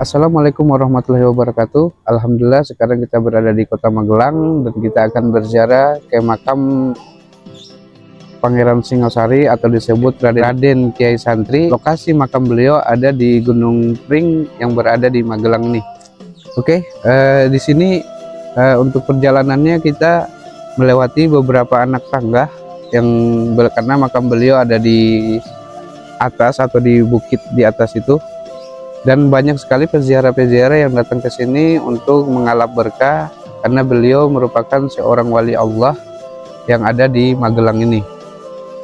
Assalamualaikum warahmatullahi wabarakatuh. Alhamdulillah sekarang kita berada di Kota Magelang dan kita akan berziarah ke makam Pangeran Singosari atau disebut Raden Kiai Santri. Lokasi makam beliau ada di Gunung Pring yang berada di Magelang nih. Oke, di sini untuk perjalanannya kita melewati beberapa anak tangga yang karena makam beliau ada di atas atau di bukit di atas itu. Dan banyak sekali peziarah-peziarah yang datang ke sini untuk mengalap berkah karena beliau merupakan seorang wali Allah yang ada di Magelang ini.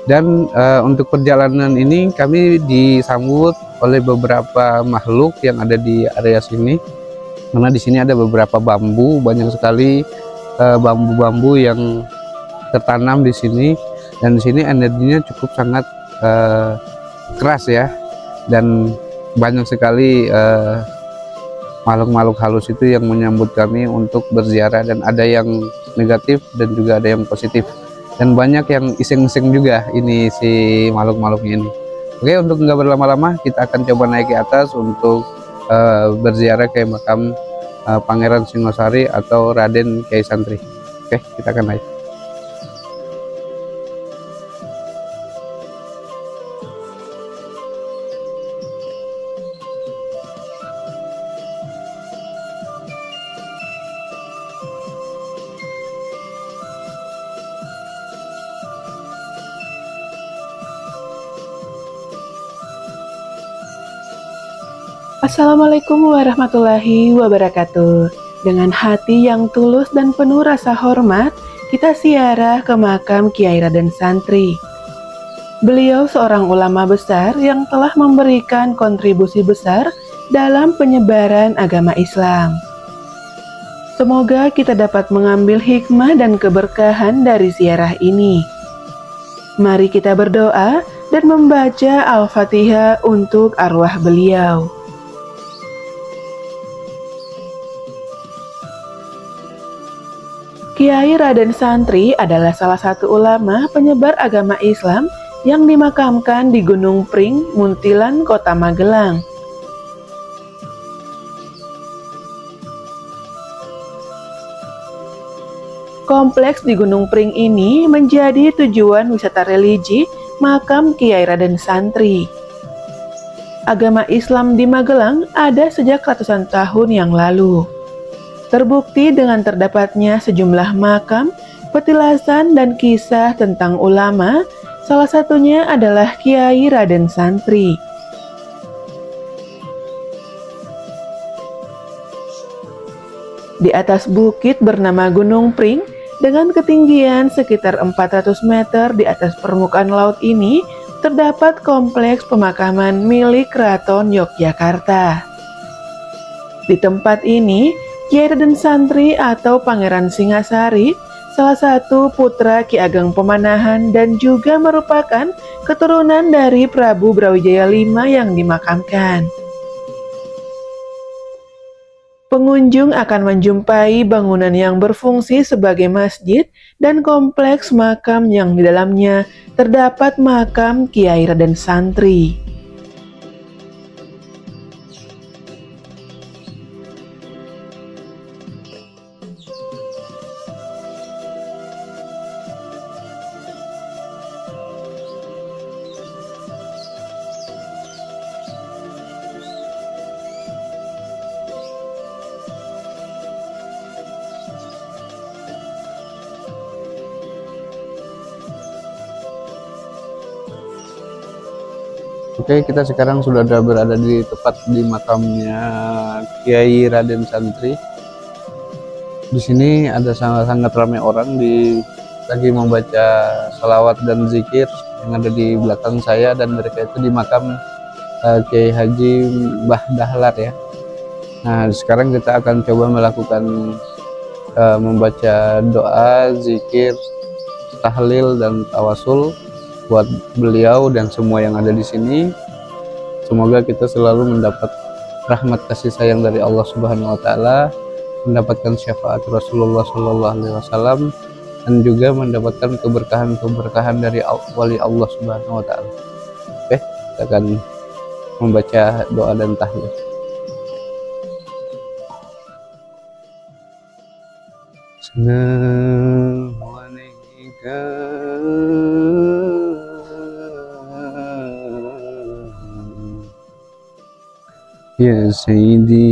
Dan untuk perjalanan ini kami disambut oleh beberapa makhluk yang ada di area sini. Karena di sini ada beberapa bambu, banyak sekali bambu-bambu yang tertanam di sini, dan di sini energinya cukup sangat keras ya, dan banyak sekali makhluk-makhluk halus itu yang menyambut kami untuk berziarah, dan ada yang negatif dan juga ada yang positif, dan banyak yang iseng-iseng juga ini si makhluk-makhluknya ini. Oke, untuk nggak berlama-lama kita akan coba naik ke atas untuk berziarah ke makam Pangeran Singosari atau Raden Kiai Santri. Oke, kita akan naik. Assalamualaikum warahmatullahi wabarakatuh. Dengan hati yang tulus dan penuh rasa hormat, kita ziarah ke makam Kiai Raden Santri. Beliau seorang ulama besar yang telah memberikan kontribusi besar dalam penyebaran agama Islam. Semoga kita dapat mengambil hikmah dan keberkahan dari ziarah ini. Mari kita berdoa dan membaca Al-Fatihah untuk arwah beliau. Kiai Raden Santri adalah salah satu ulama penyebar agama Islam yang dimakamkan di Gunung Pring, Muntilan, Kota Magelang. Kompleks di Gunung Pring ini menjadi tujuan wisata religi makam Kiai Raden Santri. Agama Islam di Magelang ada sejak ratusan tahun yang lalu. Terbukti dengan terdapatnya sejumlah makam, petilasan, dan kisah tentang ulama, salah satunya adalah Kiai Raden Santri. Di atas bukit bernama Gunung Pring, dengan ketinggian sekitar 400 meter di atas permukaan laut ini, terdapat kompleks pemakaman milik Keraton Yogyakarta. Di tempat ini, Kiai Raden Santri atau Pangeran Singasari salah satu putra Ki Ageng Pemanahan dan juga merupakan keturunan dari Prabu Brawijaya V yang dimakamkan. Pengunjung akan menjumpai bangunan yang berfungsi sebagai masjid dan kompleks makam yang di dalamnya terdapat makam Kiai Raden Santri. Oke, kita sekarang sudah berada di tepat di makamnya Kiai Raden Santri. Di sini ada sangat ramai orang lagi membaca salawat dan zikir yang ada di belakang saya, dan mereka itu di makam Kiai Haji Mbah Dahlar ya. Nah, sekarang kita akan coba melakukan membaca doa, zikir, tahlil dan tawasul buat beliau dan semua yang ada di sini. Semoga kita selalu mendapat rahmat kasih sayang dari Allah Subhanahu wa taala, mendapatkan syafaat Rasulullah sallallahu alaihi wasallam, dan juga mendapatkan keberkahan-keberkahan dari wali Allah Subhanahu wa taala. Oke, kita akan membaca doa dan tahlil. Ya Sayyidi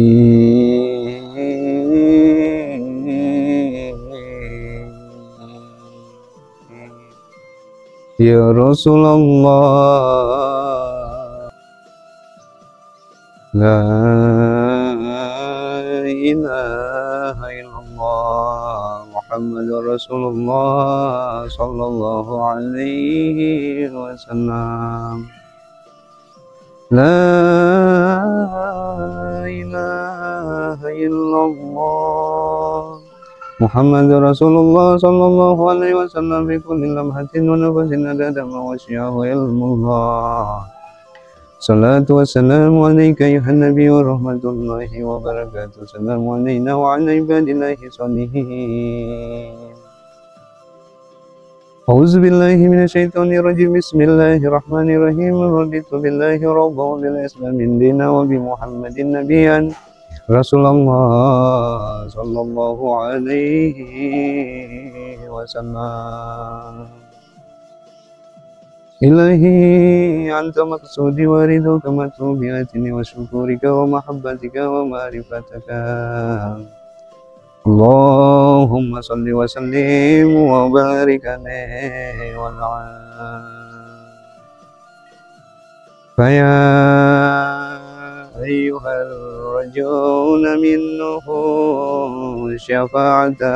Ya Rasulullah, La ilaha illallah Muhammadur Rasulullah sallallahu alaihi wasallam. La ilaha illallah Muhammadur Rasulullah sallallahu alaihi wasallam fi kulli lamhatin wa nafasin adada ma wasi'ahu ilmullah. Salatu wassalamu alayka ayuhan nabiy wa rahmatullahi wa barakatuh. Assalamu alayna wa ala ibadillahi sholihin. A'udzu billahi minasyaitonir rajim. Bismillahirrahmanirrahim. Raditu billahi rabban wa bil islamin dinan wa bi Muhammadin nabiyyan Rasulullah sallallahu alaihi wasallam. Ilahi anta maqsudi wa ridhuka matlubiatini wa syukurika wa mahabbatika wa ma'rifataka. Allahumma salli wa sallim wa barik alaihi wa Faya ayyuhal rajuna minnuhu syafa'atan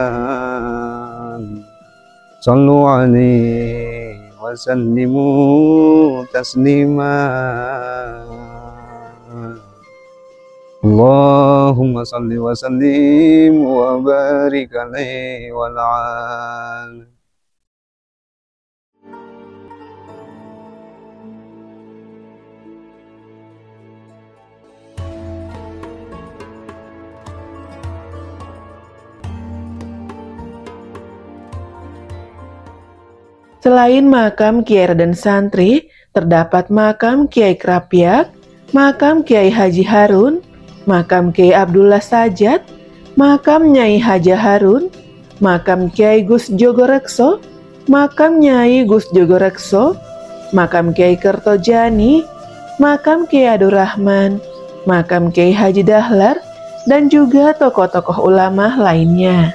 sallu alaihi wa sallimu taslima. Allahumma salli wa sallim wa barik alaihi wa la'al. Selain makam Kiai Raden Santri, terdapat makam Kiai Krapyak, makam Kiai Haji Harun, makam Kiai Abdullah Sajat, makam Nyai Haja Harun, makam Kiai Gus Jogorekso, makam Nyai Gus Jogorekso, makam Kiai Kertojani, makam Kiai Abdurrahman, makam Kiai Haji Dahlar, dan juga tokoh-tokoh ulama lainnya.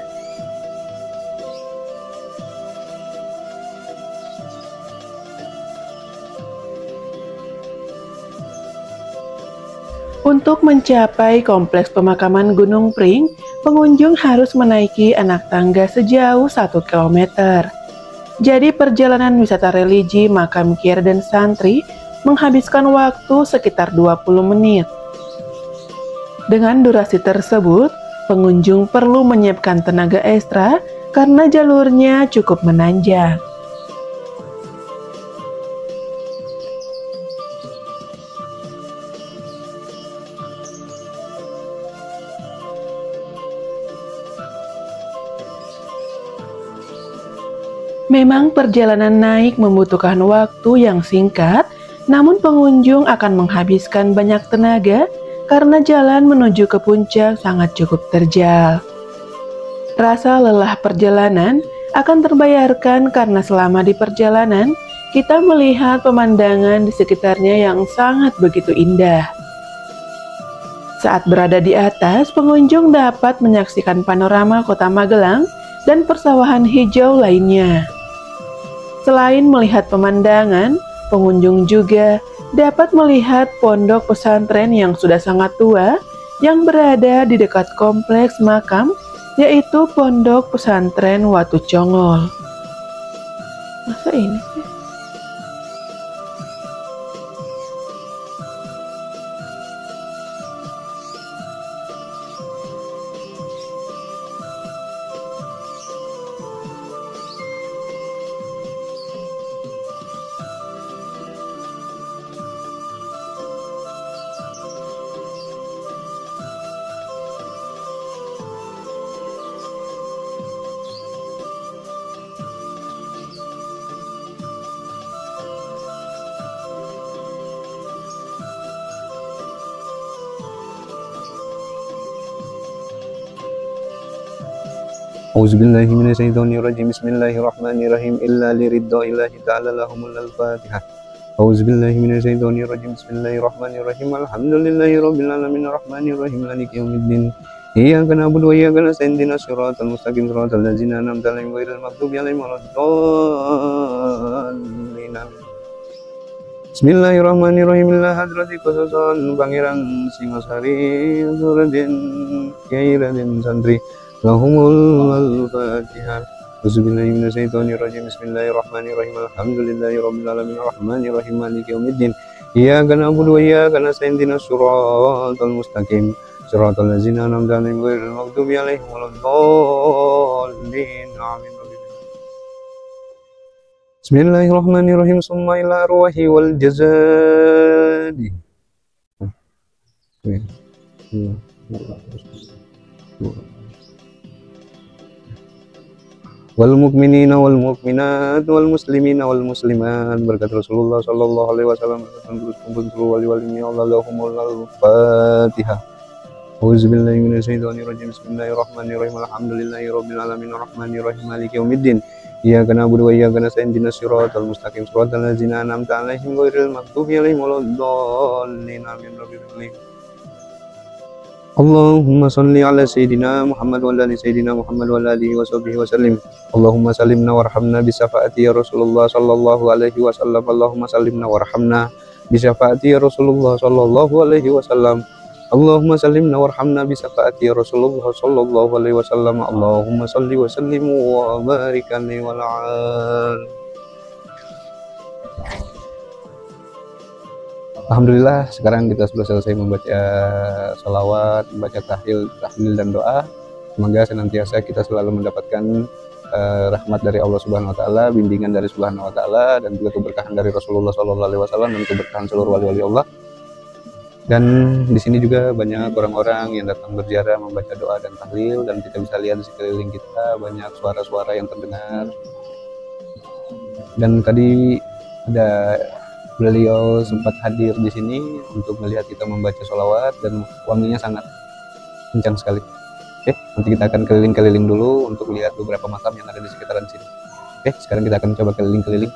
Untuk mencapai kompleks pemakaman Gunung Pring, pengunjung harus menaiki anak tangga sejauh 1 km. Jadi perjalanan wisata religi makam Kiai Raden Santri menghabiskan waktu sekitar 20 menit. Dengan durasi tersebut, pengunjung perlu menyiapkan tenaga ekstra karena jalurnya cukup menanjak. Memang perjalanan naik membutuhkan waktu yang singkat, namun pengunjung akan menghabiskan banyak tenaga karena jalan menuju ke puncak sangat cukup terjal. Rasa lelah perjalanan akan terbayarkan karena selama di perjalanan kita melihat pemandangan di sekitarnya yang sangat begitu indah. Saat berada di atas, pengunjung dapat menyaksikan panorama kota Magelang dan persawahan hijau lainnya. Selain melihat pemandangan, pengunjung juga dapat melihat pondok pesantren yang sudah sangat tua yang berada di dekat kompleks makam, yaitu Pondok Pesantren Watu Congol. Masa ini sih? Auzubillahi minasyaitonirrajim. Bismillahirrahmanirrahim. Illa liridda'illahi ta'ala lahumul al-Fatihah. Auzubillahi minasyaitonirrajim. Bismillahirrahmanirrahim. Alhamdulillahi rabbil alamin arrahmanirrahim maliki yaumiddin. Iyyaka na'budu wa iyyaka nasta'in ihdinas siratal mustaqim siratal ladzina an'amta 'alaihim ghairil maghdubi alaihim waladdallin. Bismillahirrahmanirrahim. Ila hadrati Qasasal Pangeran Singosari Raden Kyai Raden Santri lahumul al-Fatihah. Auzubillahi minasyaitonirrajim. Bismillahirrahmanirrahim. Alhamdulillahi rabbil alamin arrahmanirrahim maliki yaumiddin. Iyyaka na'budu wa iyyaka nasta'in ihdinas siratal mustaqim siratal ladzina an'amta 'alaihim ghairil maghdubi 'alaihim waladdallin. Amin. Bismillahirrahmanirrahim. Summa ila arwahi wal jazadi. Wal mukminina wal mukminat wal muslimina wal muslimat. Berkat Rasulullah sallallahu alaihi wasallam. Terus kumpul wali wali Allahumul al-Fatihah. Auzubillahi minasyaitonirrajim. Bismillahirrahmanirrahim. Alhamdulillahi rabbil alamin arrahmanirrahim maliki yaumiddin. Iyyaka na'budu wa iyyaka nasta'in ihdinas siratal mustaqim siratal ladzina an'amta 'alaihim ghairil maghdubi 'alaihim waladdallin. Amin. Allahumma salli ala Sayyidina Muhammad wa ala Sayyidina Muhammad wa ala alihi wa sahbihi wa sallim. Allahumma salimna warhamna bisyafaati ya Rasulullah sallallahu alaihi wasallam. Allahumma salimna warhamna bisyafaati ya Rasulullah sallallahu alaihi wasallam. Allahumma salimna warhamna bisyafaati ya Rasulullah sallallahu alaihi wasallam. Allahumma salli wa sallim wa barik alaihi wa ala. Alhamdulillah, sekarang kita sudah selesai membaca salawat, membaca tahlil dan doa. Semoga senantiasa kita selalu mendapatkan rahmat dari Allah Subhanahu Wa Taala, bimbingan dari Subhanahu Wa Taala, dan juga keberkahan dari Rasulullah Sallallahu Alaihi Wasallam dan keberkahan seluruh wali-wali Allah. Dan di sini juga banyak orang-orang yang datang berziarah membaca doa dan tahlil, dan kita bisa lihat di sekeliling kita banyak suara-suara yang terdengar. Dan tadi ada beliau sempat hadir di sini untuk melihat kita membaca sholawat dan wanginya sangat kencang sekali. Oke, nanti kita akan keliling-keliling dulu untuk lihat beberapa makam yang ada di sekitaran sini. Oke, sekarang kita akan coba keliling-keliling.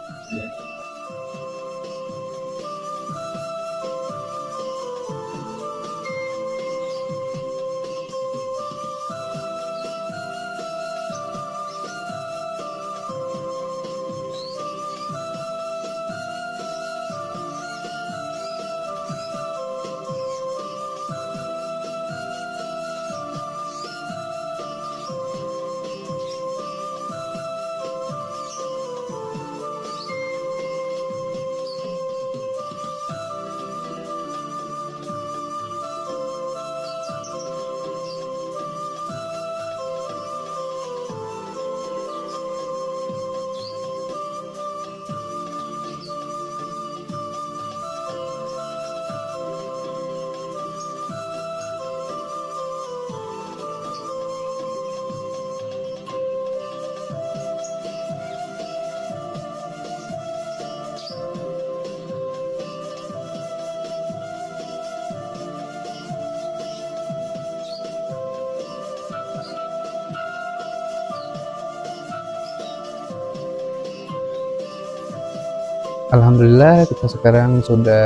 Alhamdulillah kita sekarang sudah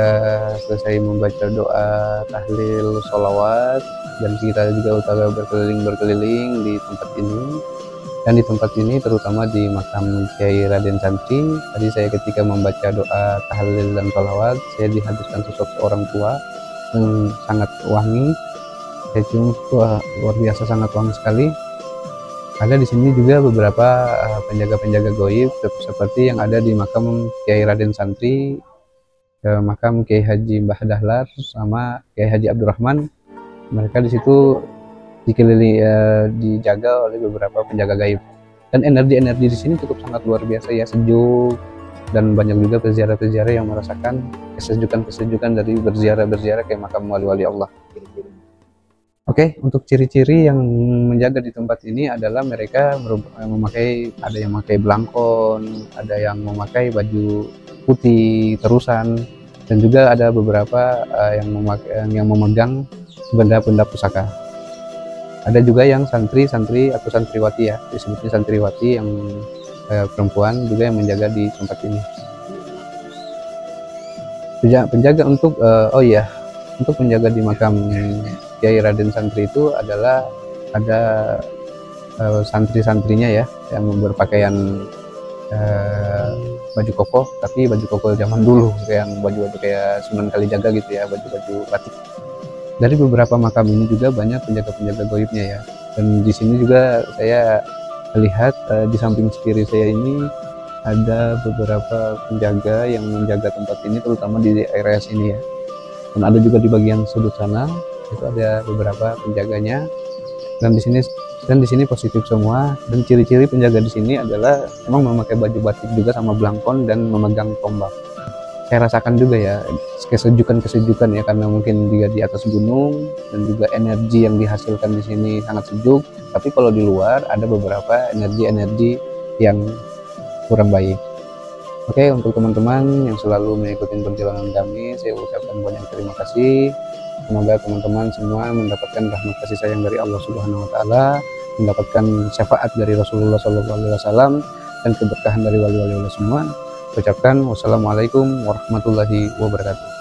selesai membaca doa, tahlil, sholawat, dan kita juga utara berkeliling-berkeliling di tempat ini. Dan di tempat ini terutama di makam Kiai Raden Santri, tadi saya ketika membaca doa, tahlil, dan sholawat, saya dihadirkan sosok seorang tua yang sangat wangi. Saya cium, wah, luar biasa, sangat wangi sekali. Ada di sini juga beberapa penjaga-penjaga goib seperti yang ada di makam Kiai Raden Santri, makam Kiai Haji Mbah Dahlar, sama Kiai Haji Abdurrahman. Mereka di situ dikelilingi, dijaga oleh beberapa penjaga gaib. Dan energi-energi di sini cukup sangat luar biasa ya, sejuk, dan banyak juga peziarah-peziarah yang merasakan kesejukan-kesejukan dari berziarah-berziarah ke makam wali-wali Allah. Oke, untuk ciri-ciri yang menjaga di tempat ini adalah mereka memakai, ada yang memakai belangkon, ada yang memakai baju putih terusan, dan juga ada beberapa yang memegang benda-benda pusaka. Ada juga yang santri-santri atau santriwati ya, disebutnya santriwati yang perempuan juga yang menjaga di tempat ini. Penjaga untuk untuk menjaga di makam Kiai Raden Santri itu adalah ada santri-santrinya ya, yang berpakaian baju koko, tapi baju koko zaman dulu, yang baju-baju kayak Sunan Kalijaga gitu ya, baju-baju batik. Dari beberapa makam ini juga banyak penjaga-penjaga goibnya ya. Dan di sini juga saya lihat di samping kiri saya ini ada beberapa penjaga yang menjaga tempat ini, terutama di area sini ya. Dan ada juga di bagian sudut sana itu ada beberapa penjaganya. Dan di sini positif semua. Dan ciri-ciri penjaga di sini adalah memang memakai baju batik juga sama belangkon dan memegang tombak. Saya rasakan juga ya kesejukan ya, karena mungkin dia di atas gunung dan juga energi yang dihasilkan di sini sangat sejuk. Tapi kalau di luar ada beberapa energi-energi yang kurang baik. Oke, untuk teman-teman yang selalu mengikuti perjalanan kami, saya ucapkan banyak terima kasih. Semoga teman-teman semua mendapatkan rahmat kasih sayang dari Allah Subhanahu wa taala, mendapatkan syafaat dari Rasulullah SAW, dan keberkahan dari wali-wali Allah semua. Ucapkan wassalamualaikum warahmatullahi wabarakatuh.